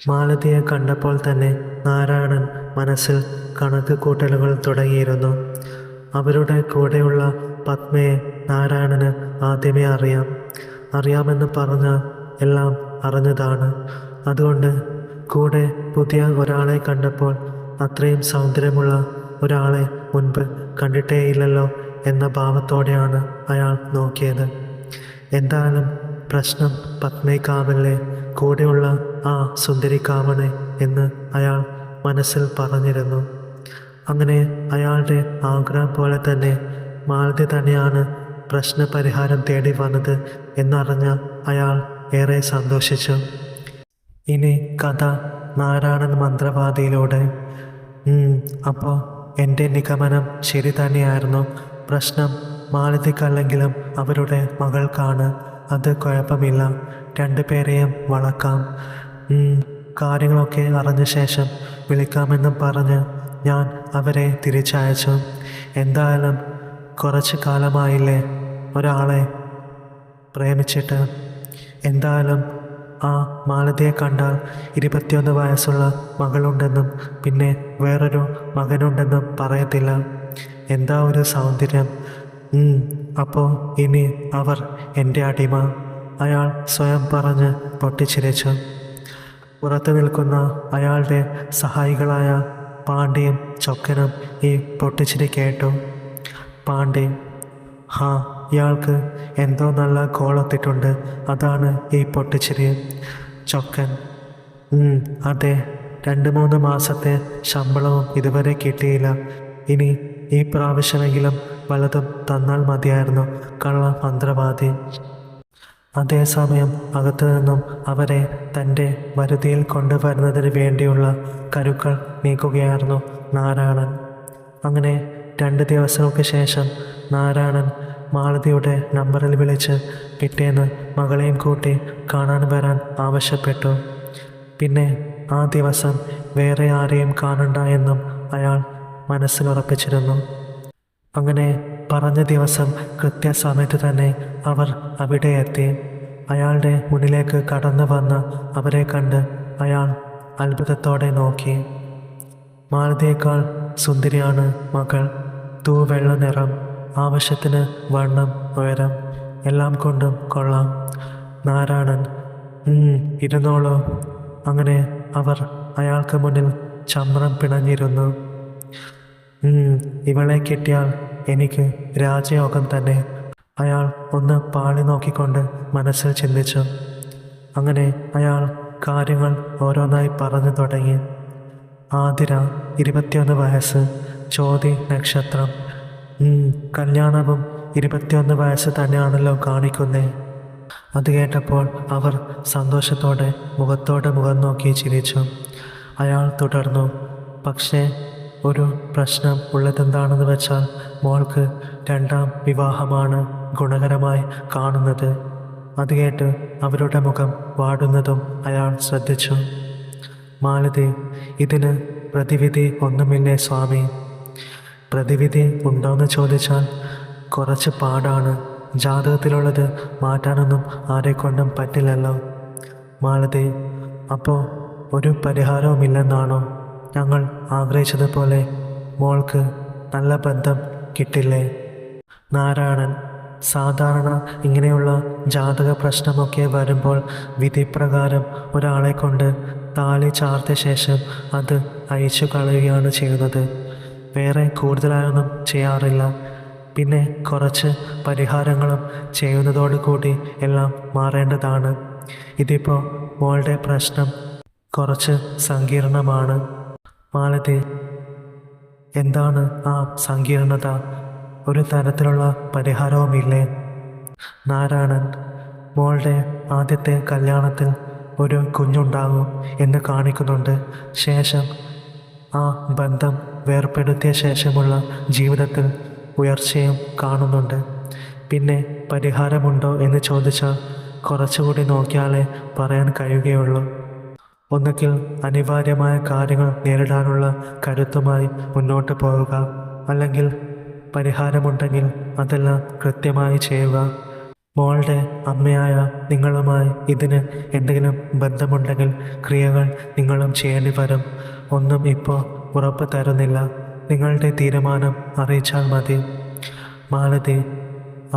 മാലതിയെ കണ്ടപ്പോൾ തന്നെ നാരായണൻ മനസ്സിൽ കണക്ക് കൂട്ടലുകൾ തുടങ്ങിയിരുന്നു. അവരുടെ കൂടെയുള്ള പത്മയെ നാരായണന് ആദ്യമേ അറിയാമെന്ന് പറഞ്ഞ എല്ലാം അറിഞ്ഞതാണ്. അതുകൊണ്ട് കൂടെ പുതിയ ഒരാളെ കണ്ടപ്പോൾ അത്രയും സൗന്ദര്യമുള്ള ഒരാളെ മുൻപ് കണ്ടിട്ടേയില്ലല്ലോ എന്ന ഭാവത്തോടെയാണ് അയാൾ നോക്കിയത്. എന്തായാലും പ്രശ്നം പത്മയ്ക്കാവല്ലേ, കൂടെയുള്ള ആ സുന്ദരിക്കാവണേ എന്ന് അയാൾ മനസ്സിൽ പറഞ്ഞിരുന്നു. അങ്ങനെ അയാളുടെ ആഗ്രഹം പോലെ തന്നെ മാലതി തന്നെയാണ് പ്രശ്നപരിഹാരം തേടി വന്നത് എന്നറിഞ്ഞ അയാൾ ഏറെ സന്തോഷിച്ചു. ഇനി കഥ നാരായണൻ മന്ത്രവാദിയിലൂടെ. അപ്പോൾ എൻ്റെ നിഗമനം ശരി തന്നെയായിരുന്നു. പ്രശ്നം മാലതിക്കല്ലെങ്കിലും അവരുടെ മകൾക്കാണ്. അത് കുഴപ്പമില്ല, രണ്ടുപേരെയും വളക്കാം. കാര്യങ്ങളൊക്കെ അറിഞ്ഞ ശേഷം വിളിക്കാമെന്നും പറഞ്ഞ് ഞാൻ അവരെ തിരിച്ചയച്ചു. എന്തായാലും കുറച്ച് കാലമായില്ലേ ഒരാളെ പ്രേമിച്ചിട്ട്. എന്തായാലും ആ മാലതിയെ കണ്ടാൽ 21 വയസ്സുള്ള മകളുണ്ടെന്നും പിന്നെ വേറൊരു മകനുണ്ടെന്നും പറയത്തില്ല. എന്താ ഒരു സൗന്ദര്യം! അപ്പോൾ ഇനി അവർ എൻ്റെ അടിമ, അയാൾ സ്വയം പറഞ്ഞ് പൊട്ടിച്ചിരിച്ചു. പുറത്തു നിൽക്കുന്ന അയാളുടെ സഹായികളായ പാണ്ഡ്യയും ചൊക്കനും ഈ പൊട്ടിച്ചിരി കേട്ടു. പാണ്ഡ്യ: ഇയാൾക്ക് എന്തോ നല്ല കോളത്തിട്ടുണ്ട്, അതാണ് ഈ പൊട്ടിച്ചിരി. ചൊക്കൻ: അതെ, 2-3 മാസത്തെ ശമ്പളവും ഇതുവരെ കിട്ടിയില്ല. ഇനി ഈ പ്രാവശ്യമെങ്കിലും വല്ലതും തന്നാൽ മതിയായിരുന്നു കള്ള മന്ത്രവാദി. അതേസമയം അകത്തു നിന്നും അവരെ തൻ്റെ വരുതിയിൽ കൊണ്ടുവരുന്നതിന് വേണ്ടിയുള്ള കരുക്കൾ നീക്കുകയായിരുന്നു നാരായണൻ. അങ്ങനെ 2 ദിവസങ്ങൾക്ക് ശേഷം നാരായണൻ മാലതിയുടെ നമ്പറിൽ വിളിച്ച് പിറ്റേന്ന് മകളെയും കൂട്ടി കാണാൻ വരാൻ ആവശ്യപ്പെട്ടു. പിന്നെ ആ ദിവസം വേറെ ആരെയും കാണണ്ട എന്നും അയാൾ മനസ്സിലുറപ്പിച്ചിരുന്നു. അങ്ങനെ പറഞ്ഞ ദിവസം കൃത്യസമയത്ത് തന്നെ അവർ അവിടെ എത്തി. അയാളുടെ മുന്നിലേക്ക് കടന്നു വന്ന അവരെ കണ്ട് അയാൾ അത്ഭുതത്തോടെ നോക്കി. മാലതിയേക്കാൾ സുന്ദരിയാണ് മകൾ. തൂവെള്ള നിറം, ആവശ്യത്തിന് വണ്ണം, ഉയരം, എല്ലാം കൊണ്ടും കൊള്ളാം. നാരായണൻ: ഇരുന്നോളൂ. അങ്ങനെ അവർ അയാൾക്ക് മുന്നിൽ ചമ്രം പിണഞ്ഞിരുന്നു. ഇവളെ കിട്ടിയാൽ എനിക്ക് രാജയോഗം തന്നെ, അയാൾ ഒന്ന് പാളി നോക്കിക്കൊണ്ട് മനസ്സിൽ ചിന്തിച്ചു. അങ്ങനെ അയാൾ കാര്യങ്ങൾ ഓരോന്നായി പറഞ്ഞു തുടങ്ങി. ആതിര, 21 വയസ്സ്, ചോതി നക്ഷത്രം. കല്യാണവും 21 വയസ്സ് തന്നെയാണല്ലോ കാണിക്കുന്നേ. അത് കേട്ടപ്പോൾ അവർ സന്തോഷത്തോടെ മുഖത്തോട് മുഖം നോക്കി ചിരിച്ചു. അയാൾ തുടർന്നു: പക്ഷേ ഒരു പ്രശ്നം ഉള്ളതെന്താണെന്ന് വെച്ചാൽ മോൾക്ക് 2ാം വിവാഹമാണ് ഗുണകരമായി കാണുന്നത്. അത് കേട്ട് അവരുടെ മുഖം വാടുന്നതും അയാൾ ശ്രദ്ധിച്ചു. മാലതി: ഇതിന് പ്രതിവിധി ഒന്നുമില്ലേ സ്വാമി? പ്രതിവിധി ഉണ്ടോയെന്ന് ചോദിച്ചാൽ കുറച്ച് പാടാണ്. ജാതകത്തിലുള്ളത് മാറ്റാനൊന്നും ആരെക്കൊണ്ടും പറ്റില്ലല്ലോ. മാലതി: അപ്പോൾ ഒരു പരിഹാരവുമില്ലെന്നാണോ? ഞങ്ങൾ ആഗ്രഹിച്ചതുപോലെ മോൾക്ക് നല്ല ബന്ധം കിട്ടില്ലേ? നാരായണൻ: സാധാരണ ഇങ്ങനെയുള്ള ജാതക പ്രശ്നമൊക്കെ വരുമ്പോൾ വിധിപ്രകാരം ഒരാളെ കൊണ്ട് താലി ചാർത്തിയ ശേഷം അത് അയച്ചു കളയുകയാണ് ചെയ്യുന്നത്. വേറെ കൂടുതലായൊന്നും ചെയ്യാറില്ല. പിന്നെ കുറച്ച് പരിഹാരങ്ങളും ചെയ്യുന്നതോടുകൂടി എല്ലാം മാറേണ്ടതാണ്. ഇതിപ്പോൾ മോളുടെ പ്രശ്നം കുറച്ച് സങ്കീർണമാണ്. മാലതി: എന്താണ് ആ സങ്കീർണത? ഒരു തരത്തിലുള്ള പരിഹാരവുമില്ലേ? നാരായണൻ: മോളുടെ ആദ്യത്തെ കല്യാണത്തിൽ ഒരു കുഞ്ഞുണ്ടാകും എന്ന് കാണിക്കുന്നുണ്ട്. ശേഷം ആ ബന്ധം വേർപ്പെടുത്തിയ ശേഷമുള്ള ജീവിതത്തിൽ ഉയർച്ചയും കാണുന്നുണ്ട്. പിന്നെ പരിഹാരമുണ്ടോ എന്ന് ചോദിച്ചാൽ കുറച്ചുകൂടി നോക്കിയാലേ പറയാൻ കഴിയുകയുള്ളൂ. ഒന്നുകിൽ അനിവാര്യമായ കാര്യങ്ങൾ നേരിടാനുള്ള കരുത്തുമായി മുന്നോട്ട് പോവുക, അല്ലെങ്കിൽ പരിഹാരമുണ്ടെങ്കിൽ അതെല്ലാം കൃത്യമായി ചെയ്യുക. മോളുടെ അമ്മയായ നിങ്ങളുമായി ഇതിന് എന്തെങ്കിലും ബന്ധമുണ്ടെങ്കിൽ ക്രിയകൾ നിങ്ങളും ചെയ്യേണ്ടി വരും. ഒന്നും ഇപ്പോൾ ഉറപ്പ് തരുന്നില്ല. നിങ്ങളുടെ തീരുമാനം അറിയിച്ചാൽ മതി. മാലതി: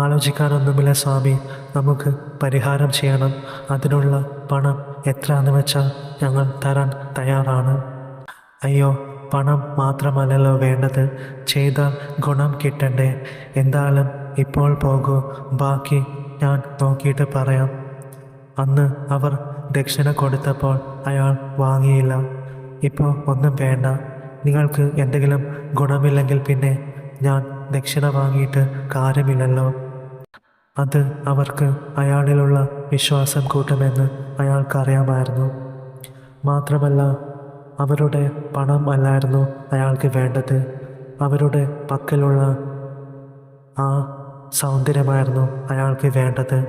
ആലോചിക്കാനൊന്നുമില്ല സ്വാമി, നമുക്ക് പരിഹാരം ചെയ്യണം. അതിനുള്ള പണം എത്രയാണെന്ന് വെച്ചാൽ ഞങ്ങൾ തരാൻ തയ്യാറാണ്. അയ്യോ, പണം മാത്രമല്ലല്ലോ വേണ്ടത്, ചെയ്താൽ ഗുണം കിട്ടണ്ടേ? എന്തായാലും ഇപ്പോൾ പോകൂ, ബാക്കി ഞാൻ നോക്കിയിട്ട് പറയാം. അന്ന് അവർ ദക്ഷിണ കൊടുത്തപ്പോൾ അയാൾ വാങ്ങിയില്ല. ഇപ്പോൾ ഒന്നും വേണ്ട, നിങ്ങൾക്ക് എന്തെങ്കിലും ഗുണമില്ലെങ്കിൽ പിന്നെ ഞാൻ ദക്ഷിണ വാങ്ങിയിട്ട് കാര്യമില്ലല്ലോ. അത് അവർക്ക് അയാളിലുള്ള വിശ്വാസം കൂട്ടുമെന്ന് അയാൾക്കറിയാമായിരുന്നു. മാത്രമല്ല, അവരുടെ പണം അല്ലായിരുന്നു അയാൾക്ക് വേണ്ടത്, അവരുടെ പക്കലുള്ള ആ സൗന്ദര്യമായിരുന്നു അയാൾക്ക് വേണ്ടത്.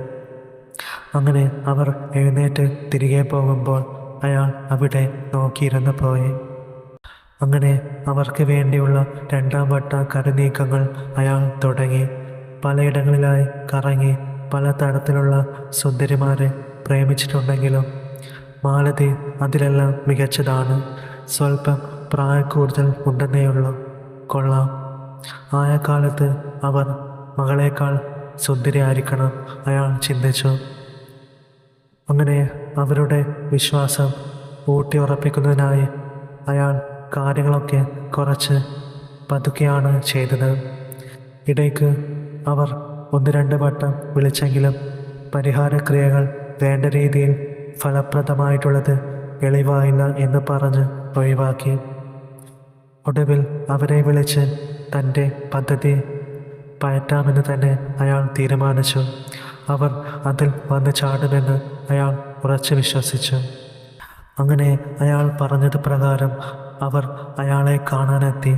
അങ്ങനെ അവർ എഴുന്നേറ്റ് തിരികെ പോകുമ്പോൾ അയാൾ അവിടെ നോക്കിയിരുന്ന് പോയി. അങ്ങനെ അവർക്ക് വേണ്ടിയുള്ള രണ്ടാം വട്ട കരുനീക്കങ്ങൾ അയാൾ തുടങ്ങി. പലയിടങ്ങളിലായി കറങ്ങി പല തരത്തിലുള്ള സുന്ദരിമാരെ പ്രേമിച്ചിട്ടുണ്ടെങ്കിലും മാലതി അതിലെല്ലാം മികച്ചതാണ്. സ്വല്പം പ്രായക്കൂടുതൽ ഉണ്ടെന്നേയുള്ളൂ. കൊള്ളാം. ആയ കാലത്ത് അവർ മകളേക്കാൾ സുന്ദരിയായിരിക്കണം, അയാൾ ചിന്തിച്ചു. അങ്ങനെ അവരുടെ വിശ്വാസം ഊട്ടിയുറപ്പിക്കുന്നതിനായി അയാൾ കാര്യങ്ങളൊക്കെ കുറച്ച് പതുക്കെയാണ് ചെയ്തത്. ഇടയ്ക്ക് അവർ 1-2 വട്ടം വിളിച്ചെങ്കിലും പരിഹാരക്രിയകൾ വേണ്ട രീതിയിൽ ഫലപ്രദമായിട്ടുള്ളത് വെളിവായില്ല എന്ന് പറഞ്ഞ് ഒഴിവാക്കി. ഒടുവിൽ അവരെ വിളിച്ച് തൻ്റെ പദ്ധതി പയറ്റാമെന്ന് തന്നെ അയാൾ തീരുമാനിച്ചു. അവർ അതിൽ വന്ന് ചാടുമെന്ന് അയാൾ ഉറച്ചു വിശ്വസിച്ചു. അങ്ങനെ അയാൾ പറഞ്ഞത് പ്രകാരം അവർ അയാളെ കാണാനെത്തി.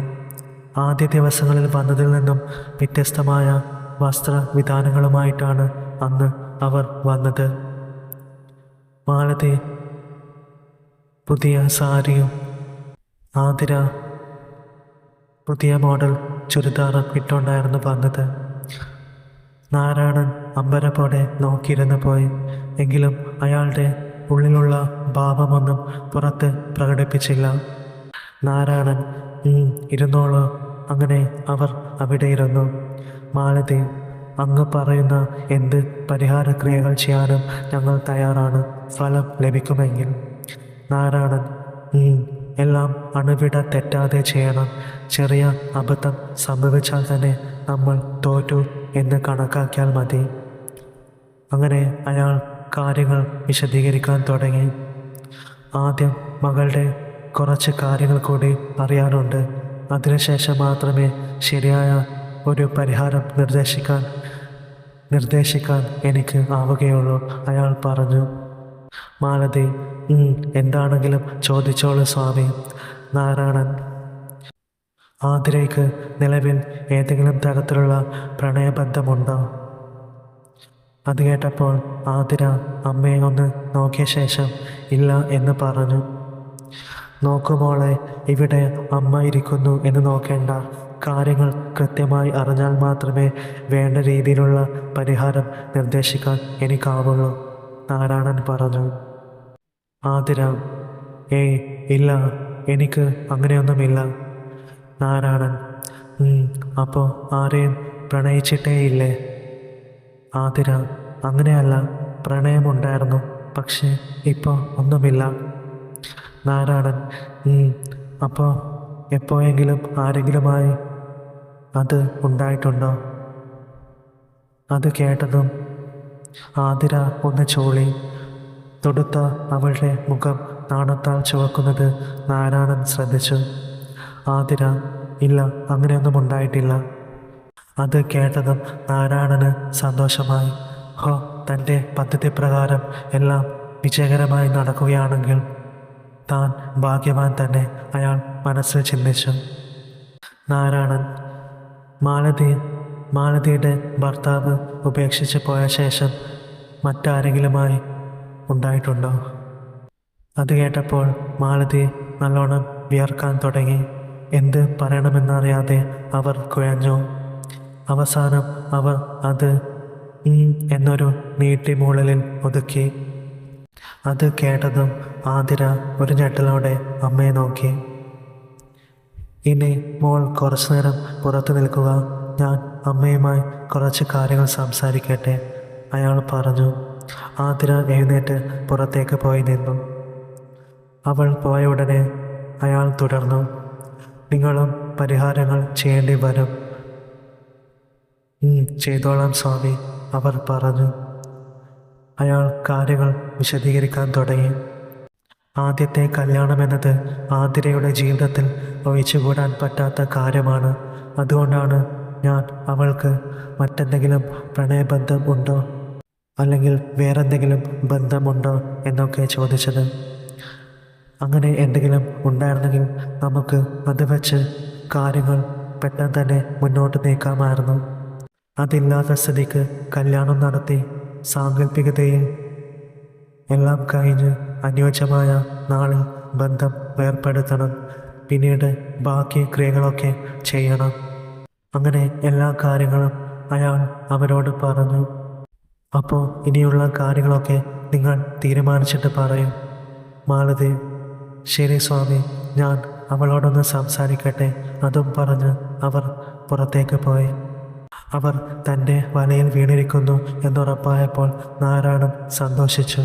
ആദ്യ ദിവസങ്ങളിൽ വന്നതിൽ നിന്നും വ്യത്യസ്തമായ വസ്ത്രവിധാനങ്ങളുമായിട്ടാണ് അന്ന് അവർ വന്നത്. മാലതി പുതിയ സാരിയും ആതിര പുതിയ മോഡൽ ചുരിദാറും ഇട്ടുകൊണ്ടായിരുന്നു വന്നത്. നാരായണൻ അമ്പരപ്പോടെ നോക്കിയിരുന്നു പോയി. എങ്കിലും അയാളുടെ ഉള്ളിലുള്ള ഭാവമൊന്നും പുറത്ത് പ്രകടിപ്പിച്ചില്ല. നാരായണൻ ഇരുന്നോളൂ. അങ്ങനെ അവർ അവിടെ ഇരുന്നു. മാലതി: അങ്ങ് പറയുന്ന എന്ത് പരിഹാരക്രിയകൾ ചെയ്യാനും ഞങ്ങൾ തയ്യാറാണ്, ഫലം ലഭിക്കുമെങ്കിൽ. നാരായണൻ: എല്ലാം അണുവിട തെറ്റാതെ ചെയ്യണം. ചെറിയ അബദ്ധം സംഭവിച്ചാൽ തന്നെ നമ്മൾ തോറ്റു എന്ന് കണക്കാക്കിയാൽ മതി. അങ്ങനെ അയാൾ കാര്യങ്ങൾ വിശദീകരിക്കാൻ തുടങ്ങി. ആദ്യം മകളുടെ കുറച്ച് കാര്യങ്ങൾ കൂടി അറിയാനുണ്ട്. അതിനുശേഷം മാത്രമേ ശരിയായ ഒരു പരിഹാരം നിർദ്ദേശിക്കാൻ എനിക്ക് ആവുകയുള്ളൂ, അയാൾ പറഞ്ഞു. മാലതി: എന്താണെങ്കിലും ചോദിച്ചോളൂ സ്വാമി. നാരായണൻ: ആതിരയ്ക്ക് നിലവിൽ ഏതെങ്കിലും തരത്തിലുള്ള പ്രണയബന്ധമുണ്ടോ? അത് കേട്ടപ്പോൾ ആതിര അമ്മയെ ഒന്ന് നോക്കിയ ശേഷം ഇല്ല എന്ന് പറഞ്ഞു. നോക്കുമോളെ, ഇവിടെ അമ്മ ഇരിക്കുന്നു എന്ന് നോക്കേണ്ട. കാര്യങ്ങൾ കൃത്യമായി അറിഞ്ഞാൽ മാത്രമേ വേണ്ട രീതിയിലുള്ള പരിഹാരം നിർദ്ദേശിക്കാൻ എനിക്കാവുള്ളൂ, നാരായണൻ പറഞ്ഞു. ആതിര: ഇല്ല, എനിക്ക് അങ്ങനെയൊന്നുമില്ല. നാരായണൻ: അപ്പോൾ ആരെയും പ്രണയിച്ചിട്ടേയില്ലേ? ആതിര: അങ്ങനെയല്ല, പ്രണയമുണ്ടായിരുന്നു, പക്ഷേ ഇപ്പോൾ ഒന്നുമില്ല. നാരായണൻ: അപ്പോൾ എപ്പോഴെങ്കിലും ആരെങ്കിലുമായി അത് ഉണ്ടായിട്ടുണ്ടോ? അത് കേട്ടതും ആതിര ഒന്ന് ചൂളി. തൊടുത്ത അവളുടെ മുഖം നാണത്താൽ ചുവക്കുന്നത് നാരായണൻ ശ്രദ്ധിച്ചു. ആതിര: ഇല്ല, അങ്ങനെയൊന്നും ഉണ്ടായിട്ടില്ല. അത് കേട്ടതും നാരായണന് സന്തോഷമായി. തൻ്റെ പദ്ധതി പ്രകാരം എല്ലാം വിജയകരമായി നടക്കുകയാണെങ്കിൽ താൻ ഭാഗ്യവാൻ തന്നെ, അയാൾ മനസ്സിൽ ചിന്തിച്ചു. നാരായണൻ: മാലതിയുടെ ഭർത്താവ് ഉപേക്ഷിച്ച് പോയ ശേഷം മറ്റാരെങ്കിലുമായി ഉണ്ടായിട്ടുണ്ടോ? അത് കേട്ടപ്പോൾ മാലതി നല്ലോണം വിയർക്കാൻ തുടങ്ങി. എന്ത് പറയണമെന്നറിയാതെ അവർ കുഴഞ്ഞു. അവസാനം അവർ അത് എന്നൊരു നീട്ടിമൂളലിൽ ഒതുക്കി. അത് കേട്ടതും ആതിര ഒരു ഞെട്ടലോടെ അമ്മയെ നോക്കി. ഇനി മോൾ കുറച്ചു നേരം പുറത്തു നിൽക്കുക, ഞാൻ അമ്മയുമായി കുറച്ച് കാര്യങ്ങൾ സംസാരിക്കട്ടെ, അയാൾ പറഞ്ഞു. ആതിര എഴുന്നേറ്റ് പുറത്തേക്ക് പോയി നിന്നു. അവൾ പോയ ഉടനെ അയാൾ തുടർന്നു. നിങ്ങളും പരിഹാരങ്ങൾ ചെയ്യേണ്ടി വരും. ചെയ്തോളാം സ്വാമി, അവർ പറഞ്ഞു. അയാൾ കാര്യങ്ങൾ വിശദീകരിക്കാൻ തുടങ്ങി. ആദ്യത്തെ കല്യാണമെന്നത് ആതിരയുടെ ജീവിതത്തിൽ ഒഴിച്ചുകൂടാൻ പറ്റാത്ത കാര്യമാണ്. അതുകൊണ്ടാണ് ഞാൻ അവൾക്ക് മറ്റെന്തെങ്കിലും പ്രണയബന്ധം ഉണ്ടോ അല്ലെങ്കിൽ വേറെന്തെങ്കിലും ബന്ധമുണ്ടോ എന്നൊക്കെ ചോദിച്ചത്. അങ്ങനെ എന്തെങ്കിലും ഉണ്ടായിരുന്നെങ്കിൽ നമുക്ക് അത് വെച്ച് കാര്യങ്ങൾ പെട്ടെന്ന് തന്നെ മുന്നോട്ട് നീക്കാമായിരുന്നു. അതില്ലാത്ത സ്ഥിതിക്ക് കല്യാണം നടത്തി സാങ്കല്പികതയിൽ എല്ലാം കഴിഞ്ഞ് അനുയോജ്യമായ നാളിൽ ബന്ധം ഏർപ്പെടുത്തണം. പിന്നീട് ബാക്കി ക്രിയകളൊക്കെ ചെയ്യണം. അങ്ങനെ എല്ലാ കാര്യങ്ങളും അയാൾ അവരോട് പറഞ്ഞു. അപ്പോൾ ഇനിയുള്ള കാര്യങ്ങളൊക്കെ നിങ്ങൾ തീരുമാനിച്ചിട്ട് പറയും. മാലതി, ശരി സ്വാമി, ഞാൻ അവളോടൊന്ന് സംസാരിക്കട്ടെ, അതും പറഞ്ഞ് അവർ പുറത്തേക്ക് പോയി. അവർ തൻ്റെ വലയിൽ വീണിരിക്കുന്നു എന്നുറപ്പായപ്പോൾ നാരായണൻ സന്തോഷിച്ചു.